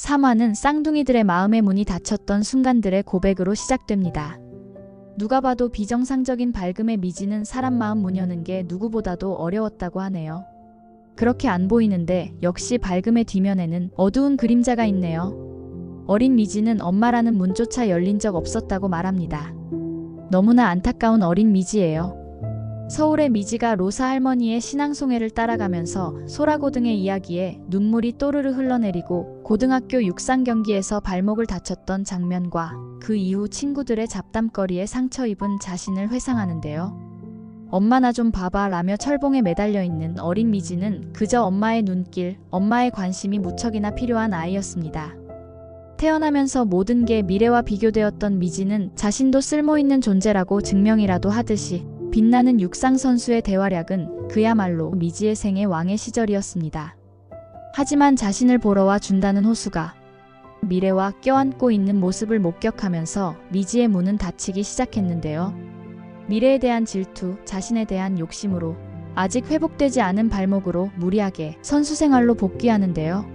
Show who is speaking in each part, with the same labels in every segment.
Speaker 1: 3화는 쌍둥이들의 마음의 문이 닫혔던 순간들의 고백으로 시작됩니다. 누가 봐도 비정상적인 밝음의 미지는 사람 마음 문 여는 게 누구보다도 어려웠다고 하네요. 그렇게 안 보이는데 역시 밝음의 뒷면에는 어두운 그림자가 있네요. 어린 미지는 엄마라는 문조차 열린 적 없었다고 말합니다. 너무나 안타까운 어린 미지예요. 서울의 미지가 로사 할머니의 신앙송회를 따라가면서 소라고등의 이야기에 눈물이 또르르 흘러내리고 고등학교 육상 경기에서 발목을 다쳤던 장면과 그 이후 친구들의 잡담거리에 상처 입은 자신을 회상하는데요. 엄마 나 좀 봐봐 라며 철봉에 매달려 있는 어린 미지는 그저 엄마의 눈길, 엄마의 관심이 무척이나 필요한 아이였습니다. 태어나면서 모든 게 미래와 비교되었던 미지는 자신도 쓸모있는 존재라고 증명이라도 하듯이 빛나는 육상 선수의 대활약은 그야말로 미지의 생애 왕의 시절이었습니다. 하지만 자신을 보러 와 준다는 호수가 미래와 껴안고 있는 모습을 목격하면서 미지의 문은 닫히기 시작했는데요. 미래에 대한 질투, 자신에 대한 욕심으로 아직 회복되지 않은 발목으로 무리하게 선수 생활로 복귀하는데요.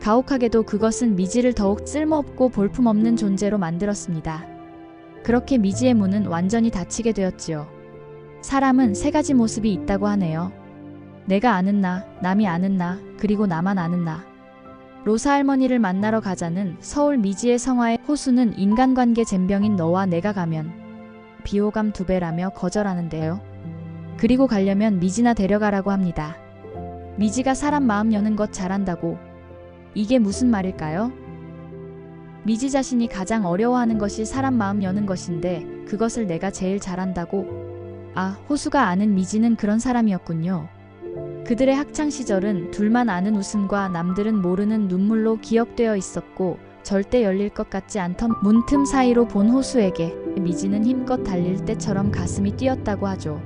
Speaker 1: 가혹하게도 그것은 미지를 더욱 쓸모없고 볼품없는 존재로 만들었습니다. 그렇게 미지의 문은 완전히 닫히게 되었지요. 사람은 세 가지 모습이 있다고 하네요. 내가 아는 나, 남이 아는 나, 그리고 나만 아는 나. 로사 할머니를 만나러 가자는 서울 미지의 성화의 호수는 인간관계 젬병인 너와 내가 가면 비호감 2배라며 거절하는데요. 그리고 가려면 미지나 데려가라고 합니다. 미지가 사람 마음 여는 것 잘한다고. 이게 무슨 말일까요? 미지 자신이 가장 어려워하는 것이 사람 마음 여는 것인데 그것을 내가 제일 잘한다고? 아, 호수가 아는 미지는 그런 사람이었군요. 그들의 학창시절은 둘만 아는 웃음과 남들은 모르는 눈물로 기억되어 있었고 절대 열릴 것 같지 않던 문틈 사이로 본 호수에게 미지는 힘껏 달릴 때처럼 가슴이 뛰었다고 하죠.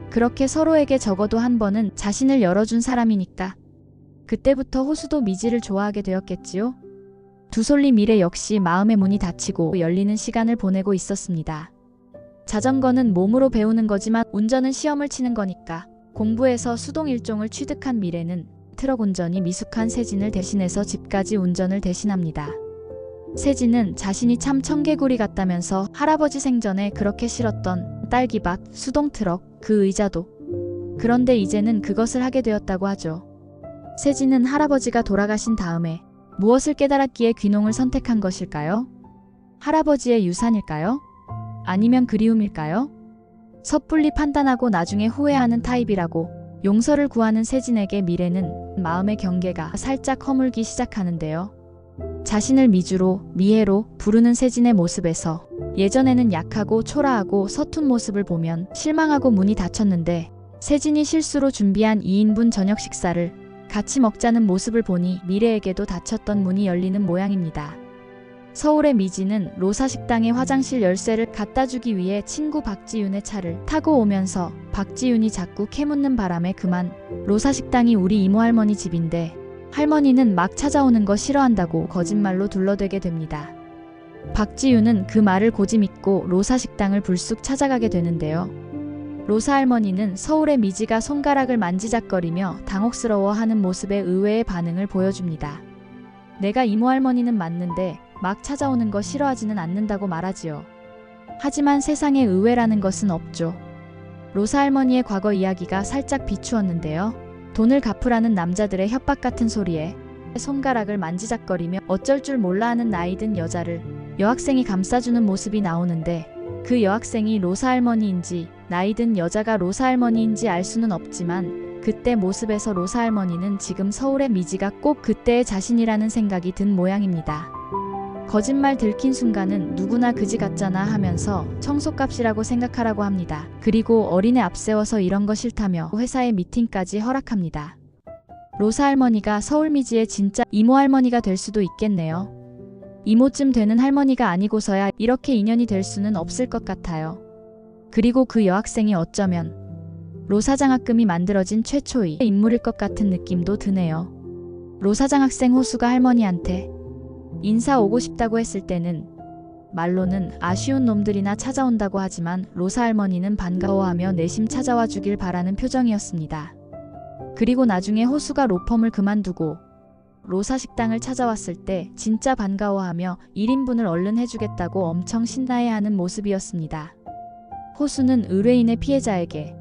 Speaker 1: 그렇게 서로에게 적어도 한 번은 자신을 열어준 사람이니까. 그때부터 호수도 미지를 좋아하게 되었겠지요. 두솔리 미래 역시 마음의 문이 닫히고 열리는 시간을 보내고 있었습니다. 자전거는 몸으로 배우는 거지만 운전은 시험을 치는 거니까 공부해서 수동 일종을 취득한 미래는 트럭 운전이 미숙한 세진을 대신해서 집까지 운전을 대신합니다. 세진은 자신이 참 청개구리 같다면서 할아버지 생전에 그렇게 싫었던 딸기밭, 수동 트럭, 그 의자도. 그런데 이제는 그것을 하게 되었다고 하죠. 세진은 할아버지가 돌아가신 다음에 무엇을 깨달았기에 귀농을 선택한 것일까요? 할아버지의 유산일까요? 아니면 그리움일까요? 섣불리 판단하고 나중에 후회하는 타입이라고 용서를 구하는 세진에게 미래는 마음의 경계가 살짝 허물기 시작하는데요. 자신을 미주로, 미애로 부르는 세진의 모습에서 예전에는 약하고 초라하고 서툰 모습을 보면 실망하고 문이 닫혔는데 세진이 실수로 준비한 2인분 저녁 식사를 같이 먹자는 모습을 보니 미래에게도 닫혔던 문이 열리는 모양입니다. 서울의 미지는 로사 식당의 화장실 열쇠를 갖다 주기 위해 친구 박지윤의 차를 타고 오면서 박지윤이 자꾸 캐묻는 바람에 그만 로사 식당이 우리 이모 할머니 집인데 할머니는 막 찾아오는 거 싫어한다고 거짓말로 둘러대게 됩니다. 박지윤은 그 말을 고지 믿고 로사 식당을 불쑥 찾아가게 되는데요. 로사 할머니는 서울의 미지가 손가락을 만지작거리며 당혹스러워하는 모습에 의외의 반응을 보여줍니다. 내가 이모 할머니는 맞는데 막 찾아오는 거 싫어하지는 않는다고 말하지요. 하지만 세상에 의외라는 것은 없죠. 로사 할머니의 과거 이야기가 살짝 비추었는데요. 돈을 갚으라는 남자들의 협박 같은 소리에 손가락을 만지작거리며 어쩔 줄 몰라 하는 나이든 여자를 여학생이 감싸주는 모습이 나오는데 그 여학생이 로사 할머니인지 나이든 여자가 로사 할머니인지 알 수는 없지만 그때 모습에서 로사 할머니는 지금 서울의 미지가 꼭 그때의 자신이라는 생각이 든 모양입니다. 거짓말 들킨 순간은 누구나 그지 같잖아 하면서 청소값이라고 생각하라고 합니다. 그리고 어린애 앞세워서 이런 거 싫다며 회사의 미팅까지 허락합니다. 로사 할머니가 서울 미지의 진짜 이모 할머니가 될 수도 있겠네요. 이모쯤 되는 할머니가 아니고서야 이렇게 인연이 될 수는 없을 것 같아요. 그리고 그 여학생이 어쩌면 로사 장학금이 만들어진 최초의 인물일 것 같은 느낌도 드네요. 로사 장학생 호수가 할머니한테 인사 오고 싶다고 했을 때는 말로는 아쉬운 놈들이나 찾아온다고 하지만 로사 할머니는 반가워하며 내심 찾아와 주길 바라는 표정이었습니다. 그리고 나중에 호수가 로펌을 그만두고 로사 식당을 찾아왔을 때 진짜 반가워하며 1인분을 얼른 해주겠다고 엄청 신나해하는 모습이었습니다. 호수는 의뢰인의 피해자에게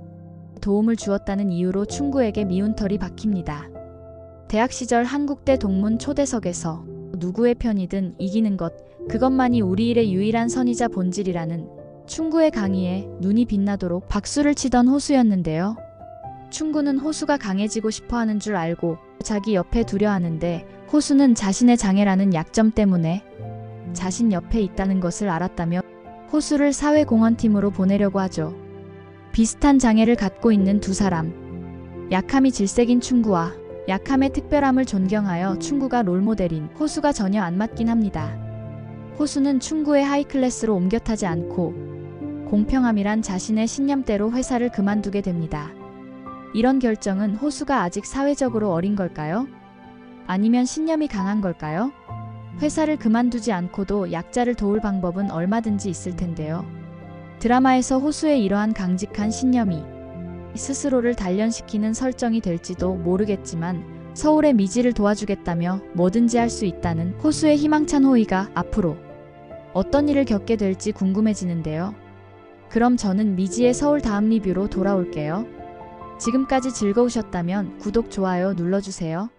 Speaker 1: 도움을 주었다는 이유로 충구에게 미운 털이 박힙니다. 대학 시절 한국대 동문 초대석에서 누구의 편이든 이기는 것, 그것만이 우리 일의 유일한 선이자 본질이라는 충구의 강의에 눈이 빛나도록 박수를 치던 호수였는데요. 충구는 호수가 강해지고 싶어하는 줄 알고 자기 옆에 두려 하는데 호수는 자신의 장애라는 약점 때문에 자신 옆에 있다는 것을 알았다며 호수를 사회공헌팀으로 보내려고 하죠. 비슷한 장애를 갖고 있는 두 사람, 약함이 질색인 충구와 약함의 특별함을 존경하여 충구가 롤모델인 호수가 전혀 안 맞긴 합니다. 호수는 충구의 하이클래스로 옮겨 타지 않고 공평함이란 자신의 신념대로 회사를 그만두게 됩니다. 이런 결정은 호수가 아직 사회적으로 어린 걸까요? 아니면 신념이 강한 걸까요? 회사를 그만두지 않고도 약자를 도울 방법은 얼마든지 있을 텐데요. 드라마에서 호수의 이러한 강직한 신념이 스스로를 단련시키는 설정이 될지도 모르겠지만 서울의 미지를 도와주겠다며 뭐든지 할 수 있다는 호수의 희망찬 호의가 앞으로 어떤 일을 겪게 될지 궁금해지는데요. 그럼 저는 미지의 서울 다음 리뷰로 돌아올게요. 지금까지 즐거우셨다면 구독, 좋아요 눌러주세요.